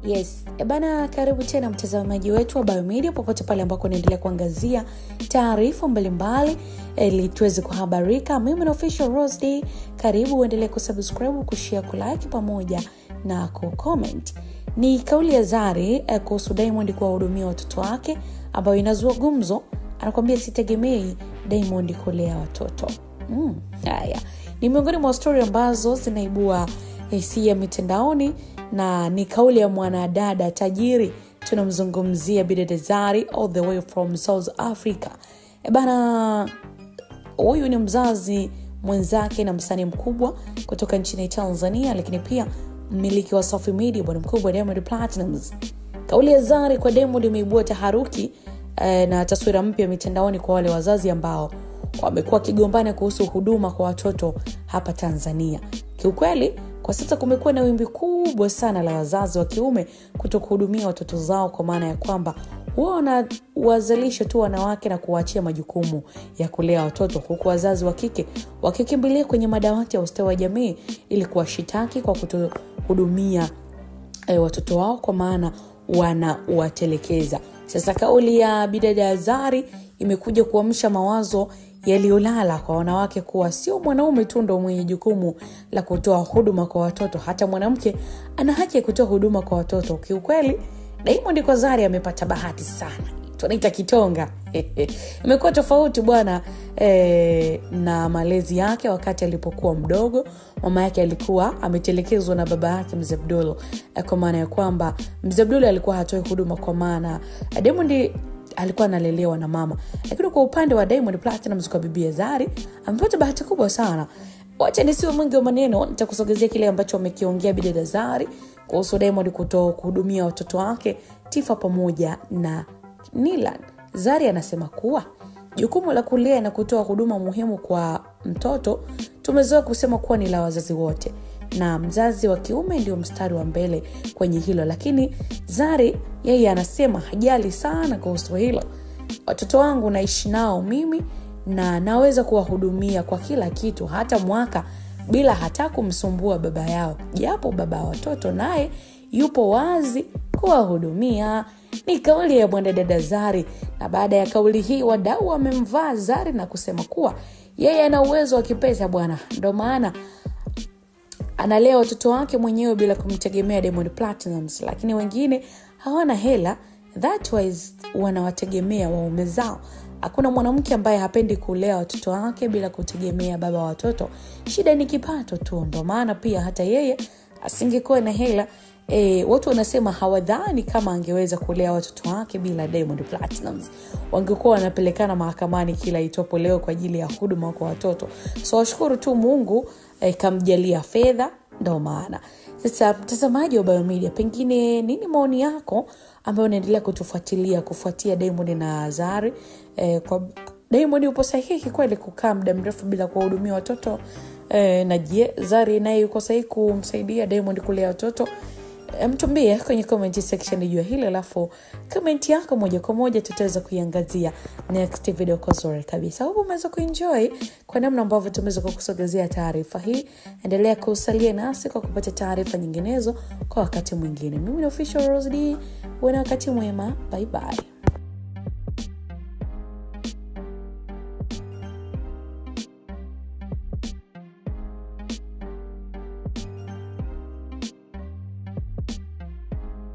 Yes, bana karibu tena mtazamaji wetu wa Biomedia popote pale ambako unaendelea kuangazia taarifa mbalimbali ili tuweze kuhabarika. Mimi ni Official Rose D. Karibu uendelee kusubscribe, kushare, kulike pamoja na kucomment. Ni kauli ya Zari kuhusu Diamond kuwahudumia watoto wake ambayo inazua gumzo. Anakuambia sitegemei Diamond kulea watoto. Haya. Ni miongoni mwa story ambazo zinaibua hisia mitandaoni na ni kauli ya mwanadada tajiri. Tunamzungumzia Bidada Zari all the way from South Africa. Bana huyu ni mzazi mwenzake na msanii mkubwa kutoka nchini Tanzania, lakini pia mmiliki wa Safi Media bwana mkubwa Diamond Platnumz. Kauli ya Zari kwa Diamond imeibua taharuki na taswira mpya mitandaoni kwa wale wazazi ambao wamekuwa kigombana kuhusu huduma kwa watoto hapa Tanzania. Kiukweli kwa sasa kumekuwa na wimbi kubwa sana la wazazi wa kiume kutokuhudumia watoto zao, kwa maana ya kwamba wanawazalisha tu wanawake na kuwaachia majukumu ya kulea watoto, huku wazazi wa kike wakikimbilia kwenye madawati ya ustawi wa jamii ili kuwashitaki kwa kutohudumia watoto wao, kwa maana wanawatelekeza. Sasa kauli ya Bidada Zari imekuja kuamsha mawazo yaliolala kwa wanawake kuwa sio mwanaume tu ndo mwenye jukumu la kutoa huduma kwa watoto, hata mwanamke ana haki ya kutoa huduma kwa watoto. Kiukweli Diamond kwa Zari amepata bahati sana. Tunaita kitonga. Imekuwa tofauti bwana na malezi yake wakati alipokuwa mdogo. Mama yake alikuwa ametelekezwa na baba yake Mzee Abdul, kwa maana ya kwamba Mzee Abdul alikuwa hatoi huduma, kwa maana Diamond alikuwa analelewa na mama. Lakini kwa upande wa Diamond Platnumz kwa bibi Zari amepata bahati kubwa sana. Wacha nisiwe mwingi wa maneno, nitakusogezea kile ambacho amekiongea Bidada Zari kuhusu Diamond kutokuhudumia watoto wake Tifa pamoja na Nilan. Zari anasema kuwa jukumu la kulea na kutoa huduma muhimu kwa mtoto tumezoea kusema kuwa ni la wazazi wote, na mzazi wa kiume ndio mstari wa mbele kwenye hilo. Lakini Zari yeye anasema hajali sana kuhusu hilo. Watoto wangu naishi nao mimi na naweza kuwahudumia kwa kila kitu, hata mwaka bila hata kumsumbua baba yao, japo baba wa watoto naye yupo wazi kuwahudumia. Ni kauli ya Bidada Zari, na baada ya kauli hii wadau wamemvaa Zari na kusema kuwa yeye ana uwezo wa kipesa bwana, ndio maana analea watoto wake mwenyewe bila kumtegemea Diamond Platnumz. Lakini wengine hawana hela, that wise wanawategemea waume zao. Hakuna mwanamke ambaye hapendi kulea watoto wake bila kutegemea baba wa watoto. Shida ni kipato tu, ndio maana pia hata yeye asingekuwa na hela watu wanasema hawadhani kama angeweza kulea watoto wake bila Diamond Platnumz. Wangekuwa wanapelekana mahakamani kila itopo leo kwa ajili ya huduma kwa watoto. So washukuru tu Mungu kamjalia fedha, ndio maana. Sasa mtazamaji wa Biomedia, pengine nini maoni yako ambayo unaendelea kutufuatilia kufuatia Diamond na Zari? Kwa Diamond yupo sahihi kweli kukaa muda mrefu bila kuwahudumia watoto? Na je, Zari naye yuko sahihi kumsaidia Diamond kulea watoto? Mtuambie kwenye comment section juu hilo, alafu comment yako moja kwa moja tutaweza kuiangazia next video kwa zuri kabisa. Hope umeweza kuenjoy kwa namna ambavyo tumeweza kukusogezea taarifa hii. Endelea kusalia nasi kwa kupata taarifa nyinginezo kwa wakati mwingine. Mimi ni Official Rose D. Uwe na wakati mwema. Bye bye.